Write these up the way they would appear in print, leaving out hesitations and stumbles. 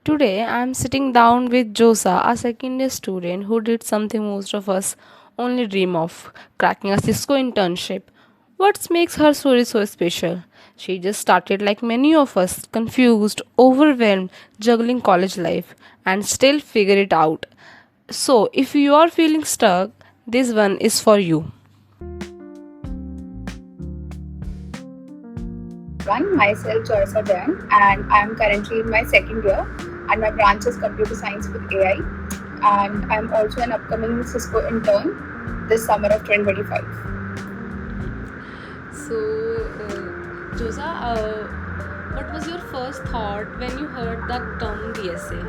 Today, I'm sitting down with Josa, a second year student who did something most of us only dream of, cracking a Cisco internship. What makes her story so special? She just started like many of us, confused, overwhelmed, juggling college life, and still figure it out. So, if you are feeling stuck, this one is for you. One, myself Joysa Jain, and I'm currently in my second year, and my branch is computer science with AI. And I'm also an upcoming Cisco intern this summer of 2025. So, Josa, what was your first thought when you heard the term DSA?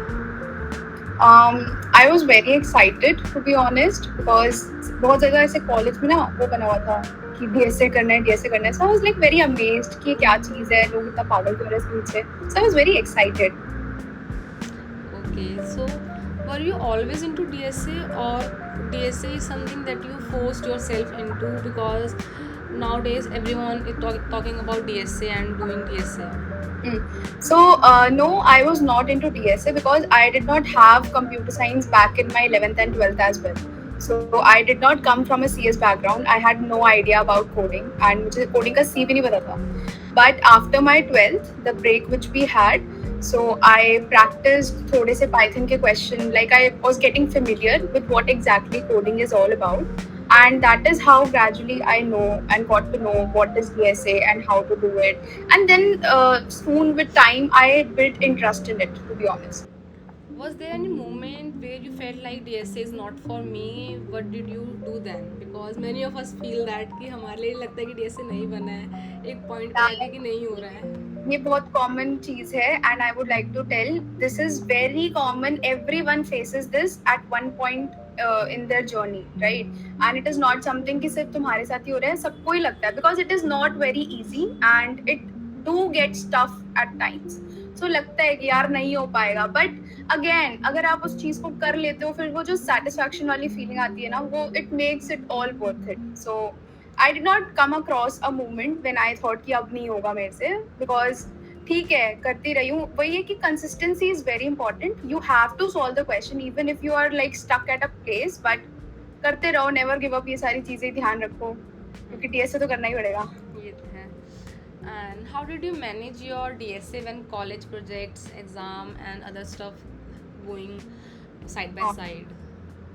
I was very excited to be honest because बहुत ज़्यादा ऐसे college में ना वो बना हुआ था कि DSA करना है DSA करना है. So I was like very amazed कि ये क्या चीज़ है, लोग इतना पागल क्यों हो रहे हैं इसके पीछे. So I was very excited. Okay, so were you always into DSA, or DSA is something that you forced yourself into because nowadays everyone is talking about DSA and doing DSA? So, no, I was not into DSA because I did not have computer science back in my 11th and 12th as well. So, I did not come from a CS background. I had no idea about coding and मुझे coding का C भी नहीं पता था. But after my 12th, the break which we had, so I practiced थोड़े से Python के question. Like I was getting familiar with what exactly coding is all about, and that is how gradually I know and got to know what is DSA and how to do it. And then soon with time I built interest in it, to be honest. Was there any moment where you felt like DSA is not for me? What did you do then? Because many of us feel that कि हमारे लिए लगता है कि DSA नहीं बना है, एक पॉइंट पे आके कि नहीं हो रहा है. ये बहुत कॉमन चीज है and I would like to tell this is very common. Everyone faces this at one point in their journey, right? And it is not something कि सिर्फ तुम्हारे साथ ही हो रहा है, सबको ही लगता है because it is not very easy and it do get tough at times. So लगता है कि यार नहीं हो पाएगा, बट अगेन अगर आप उस चीज को कर लेते हो फिर वो जो सेटिस्फैक्शन वाली फीलिंग आती है ना, वो it makes it all worth it. So I did not come across a moment when I thought कि अब नहीं होगा मेरे से, बिकॉज ठीक है करती रही हूँ. वही है कि consistency is very important. You have to solve the question even if you are like stuck at a place, but करते रहो, नेवर गिव अप. ये सारी चीजें ध्यान रखो क्योंकि टीएसए तो करना ही पड़ेगा. ये तो है. And how did you manage your DSA when college projects, exam, and other stuff going side by side?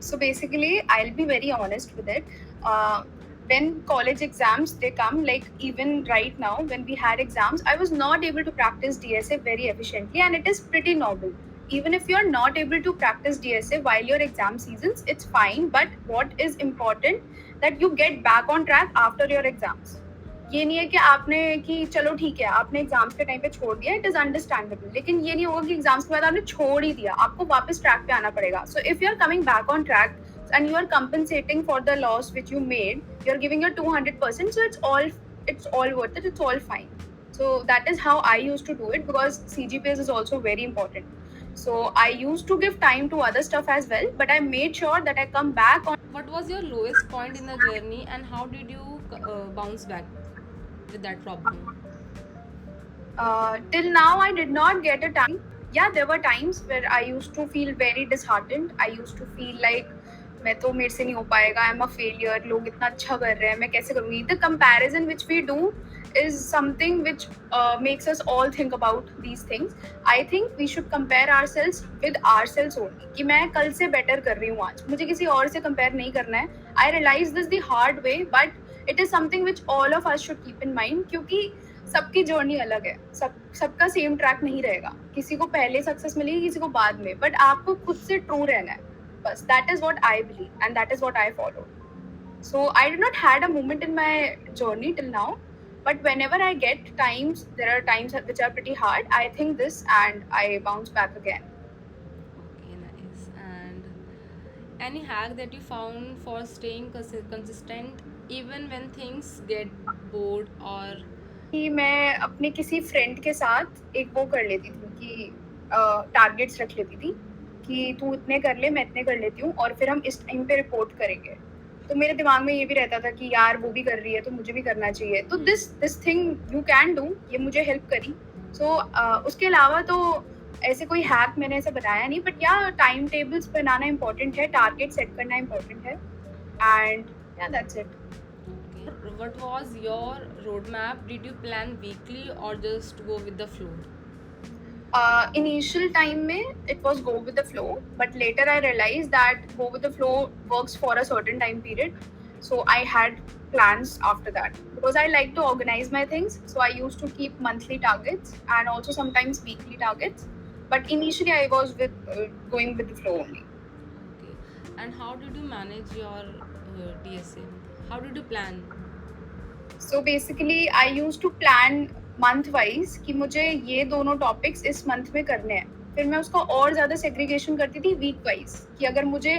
So basically, I'll be very honest with it. When college exams they come, like even right now when we had exams, I was not able to practice DSA very efficiently, and it is pretty normal. Even if you're not able to practice DSA while your exam seasons, it's fine. But what is important that you get back on track after your exams. ये नहीं है कि आपने कि चलो ठीक है आपने एग्जाम्स के टाइम पे छोड़ दिया, इट इज अंडरस्टैंडेबल. लेकिन ये नहीं होगा कि एग्जाम्स के बाद आपने छोड़ ही दिया, आपको वापस ट्रैक पे आना पड़ेगा. So if you are coming back on track and you are compensating for the loss which you made, you're giving your 200%, so it's all worth it, it's all fine. So that is how I used to do it because CGPAs is also very important. So I used to give time to other stuff as well, but I made sure that I come back on. What was your lowest point in the journey, and how did you bounce back with that problem? Till now I did not get a time. Yeah, there were times where I used to feel very disheartened. I used to feel like मैं तो मेरे से नहीं हो पाएगा, I am a failure, लोग इतना अच्छा कर रहे हैं, मैं कैसे करूँगी. The comparison which we do is something which makes us all think about these things. I think we should compare ourselves with ourselves only. कि मैं कल से better कर रही हूँ आज, मुझे किसी और से compare नहीं करना है. I realize this the hard way, but it is something which all of us should keep in mind क्योंकि सबकी जर्नी अलग है. सबका सेम ट्रैक नहीं रहेगा. किसी को पहले सक्सेस मिलेगी, किसी को बाद में, बट आपको खुद से ट्रू रहना है बस. That is what I believe and that is what I follow. So I did not had a moment in my journey till now, but whenever I get times, there are times which are pretty hard. I think this and I bounce back again. Okay, nice. And any hack that you found for staying consistent even when things get bored or? कि मैं अपने किसी friend के साथ एक वो कर लेती थी कि टारगेट्स रख लेती थी कि तू इतने कर ले, मैं इतने कर लेती हूँ, और फिर हम इस टाइम पे रिपोर्ट करेंगे. तो मेरे दिमाग में ये भी रहता था कि यार वो भी कर रही है तो मुझे भी करना चाहिए. तो this thing you can do, ये मुझे हेल्प करी. सो उसके अलावा तो ऐसे कोई हैक मैंने ऐसा बनाया नहीं, बट या टाइम टेबल्स बनाना इम्पोर्टेंट है, टारगेट सेट करना इम्पोर्टेंट है, एंड या that's it. Okay. What was your roadmap? Did you plan weekly or just go with the flow? Initial time में it was go with the flow, but later I realized that go with the flow works for a certain time period. So I had plans after that because I like to organize my things. So I used to keep monthly targets and also sometimes weekly targets. But initially I was with going with the flow only. Okay. And how did you manage your DSA? How did you plan? So basically I used to plan month wise कि मुझे ये दोनों topics इस month में करने हैं. फिर मैं उसको और ज्यादा सेग्रीगेशन करती थी वीक वाइज कि अगर मुझे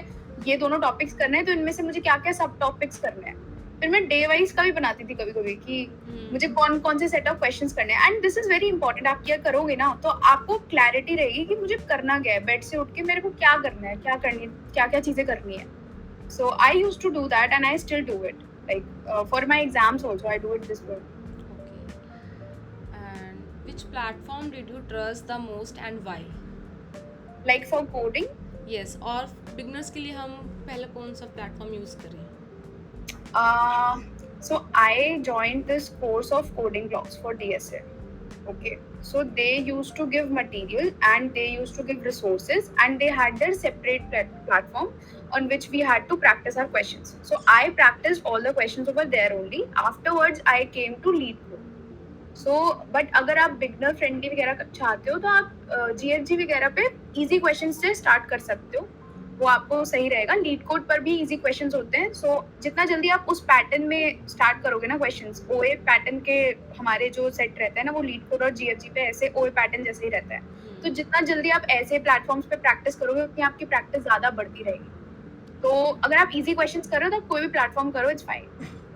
ये दोनों टॉपिक्स करने हैं तो इनमें से मुझे क्या क्या सब टॉपिक्स करने हैं. फिर मैं डे वाइज का भी बनाती थी कभी कभी कि मुझे कौन कौन से सेट ऑफ क्वेश्चंस करने हैं. And this is very important. आप क्या करोगे ना तो आपको क्लैरिटी रहेगी कि मुझे करना क्या है. बेड से उठ के मेरे को क्या करना है, क्या करनी, क्या क्या चीजें करनी है. So I use to do that and I still do it. Like for my exams also I do it this way. Okay. And which platform did you trust the most and why? Like for coding, Yes. और beginners के लिए हम पहले कौन सा platform use करें? so I joined this course of coding blocks for DSA. Okay, so they used to give material and they used to give resources and they had their separate platform on which we had to practice our questions. So I practiced all the questions over there only. Afterwards I came to LeetCode. So but अगर आप beginner friendly वगैरह चाहते हो तो आप GHG वगैरह पे easy question से स्टार्ट कर सकते हो. वो आपको सही रहेगा. लीड कोड पर भी इजी क्वेश्चंस होते हैं. सो जितना जल्दी आप उस पैटर्न में स्टार्ट करोगे ना क्वेश्चंस, ओए पैटर्न के हमारे जो सेट रहता है ना वो लीड कोड और जीएफजी पे ऐसे ओए पैटर्न जैसे ही रहता है. तो जितना जल्दी आप ऐसे प्लेटफॉर्म्स पे प्रैक्टिस करोगे उतनी आपकी प्रैक्टिस ज्यादा बढ़ती रहेगी. तो अगर आप इजी क्वेश्चंस कर रहे हो तो कोई भी प्लेटफॉर्म करो, इट्स फाइन.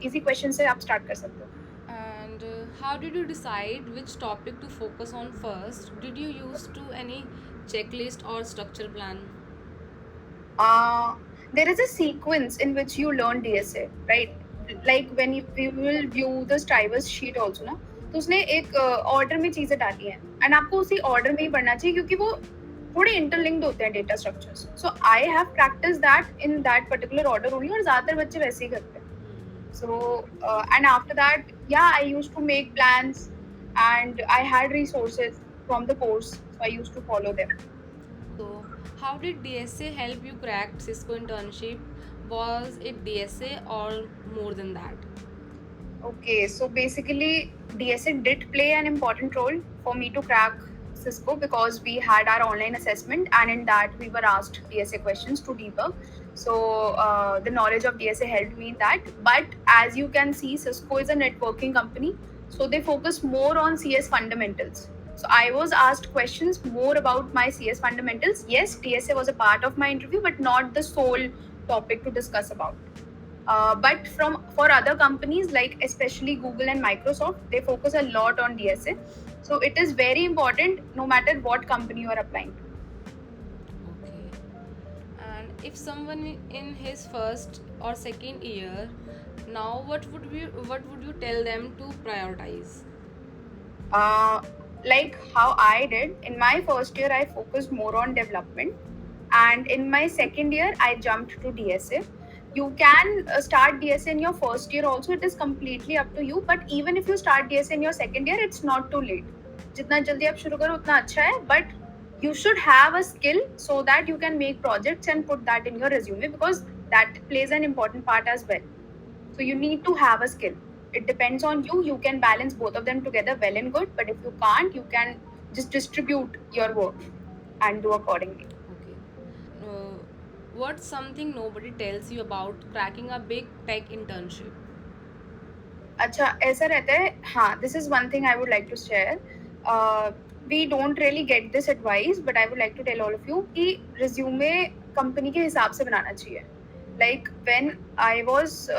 इजी क्वेश्चन से आप स्टार्ट कर सकते हो. And how did you decide which topic to focus on first? Did you use to any checklist or structure plan? There is a sequence in which you learn DSA, right? Like when you will view the Strivers sheet also ना, तो उसने एक order में चीजें डाली हैं and आपको उसी ऑर्डर में ही पढ़ना चाहिए क्योंकि वो थोड़े इंटरलिंक्ड होते हैं data structures. So I have practice that in that particular order only और ज्यादातर बच्चे वैसे ही करते हैं. So and after that, yeah, I used to make plans and I had resources from the course, so I used to follow them. So, how did DSA help you crack Cisco internship? Was it DSA or more than that? Okay, so basically DSA did play an important role for me to crack Cisco because we had our online assessment and in that we were asked DSA questions to debug. So the knowledge of DSA helped me in that. But as you can see, Cisco is a networking company, so they focus more on CS fundamentals. So I was asked questions more about my CS fundamentals. Yes, DSA was a part of my interview, but not the sole topic to discuss about. But for other companies like especially Google and Microsoft, they focus a lot on DSA. So it is very important no matter what company you are applying to. Okay. And if someone in his first or second year, now what would you tell them to prioritize? Like how I did in my first year, I focused more on development, and in my second year, I jumped to DSA. You can start DSA in your first year also. It is completely up to you. But even if you start DSA in your second year, it's not too late. जितना जल्दी आप शुरू करो उतना अच्छा है. But you should have a skill so that you can make projects and put that in your resume because that plays an important part as well. So you need to have a skill. It depends on you. You can balance both of them together well and good. But if you can't, you can just distribute your work and do accordingly. Okay. What's something nobody tells you about cracking a big tech internship? अच्छा ऐसा रहता है. हाँ, this is one thing I would like to share. We don't really get this advice, but I would like to tell all of you कि resume company के हिसाब से बनाना चाहिए. Like when I was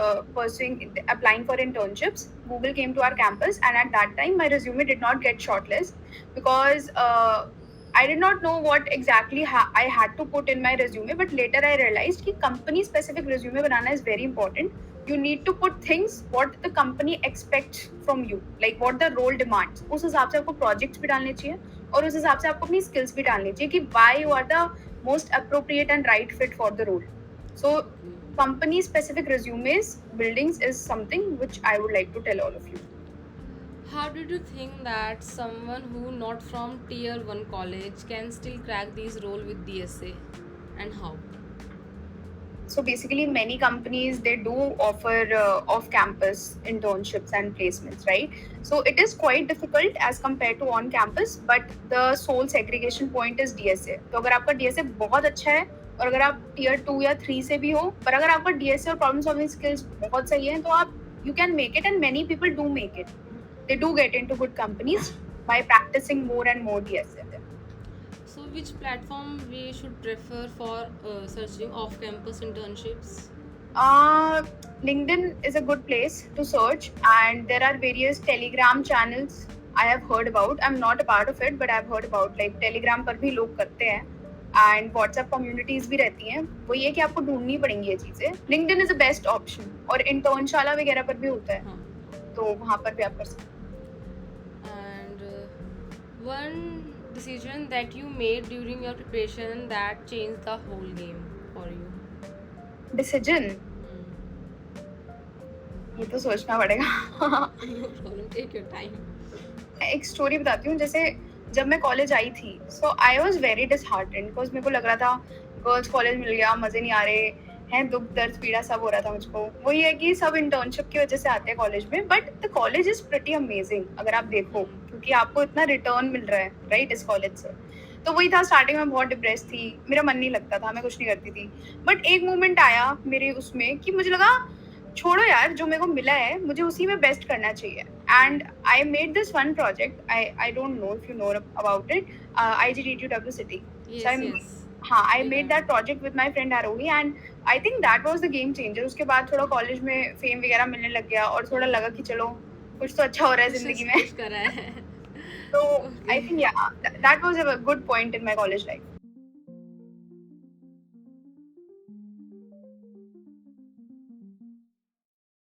applying for internships, Google came to our campus, and at that time my resume did not get shortlisted because I did not know what exactly I had to put in my resume. But later I realized कि company specific resume banana is very important. You need to put things what the company expects from you, like what the role demands. उस हिसाब से आपको projects भी डालने चाहिए, और उस हिसाब से आपको अपनी स्किल्स भी डालनी चाहिए कि why you are the most appropriate and right fit for the role. So Okay. company specific resumes buildings is something which I would like to tell all of you. How did you think that someone who not from tier 1 college can still crack this role with DSA, and how? So basically, many companies they do offer off-campus internships and placements, right? So it is quite difficult as compared to on-campus, but the sole segregation point is DSA. तो अगर आपका DSA बहुत अच्छा है और अगर आप tier 2 या 3 से भी हो, पर अगर आपका DSA और problem solving skills बहुत सही है, तो आप you can make it, and many people do make it. They do get into good companies by practicing more and more DSA. So, which platform we should prefer for searching off-campus internships? Uh, LinkedIn is a good place to search, and there are various Telegram channels I have heard about. I'm not a part of it, but I've heard about like Telegram पर भी लोग करते हैं, and WhatsApp communities भी रहती हैं. वो ये कि आपको ढूंढनी पड़ेंगी ये चीजें. LinkedIn is the best option, और इंटर्नशाला वगैरह पर भी होता है, हाँ. तो वहाँ पर भी आप कर सकते हैं. And one decision that you made during your preparation that changed the whole game for you. Decision, ये तो सोचना पड़ेगा. No problem, take your time. एक स्टोरी बताती हूँ. जैसे जब मैं कॉलेज आई थी, so I was very disheartened because मेरे को लग रहा था गर्ल्स कॉलेज मिल गया, मजे नहीं आ रहे हैं, दुख दर्द पीड़ा सब हो रहा था मुझको. वही है कि सब इंटर्नशिप की वजह से आते हैं कॉलेज में, but the college is pretty amazing अगर आप देखो, क्योंकि आपको इतना रिटर्न मिल रहा है राइट इस कॉलेज से. तो वही था, स्टार्टिंग में बहुत डिप्रेस थी, मेरा मन नहीं लगता था, मैं कुछ नहीं करती थी. बट एक मोमेंट आया मेरे उसमें कि मुझे लगा छोड़ो यार, जो मेरे को मिला है मुझे उसी में बेस्ट करना चाहिए. And I made this one project, I don't know if you know about it, IGDTW City. Yes, yes. हाँ, I Yeah. Made that project with my friend Aarohi, and I think that was the game changer. उसके बाद थोड़ा college में fame वगैरह मिलने लग गया और थोड़ा लगा कि चलो कुछ तो अच्छा हो रहा है जिंदगी में. कुछ करा है. तो आई थिंक या that was a good point in my college life.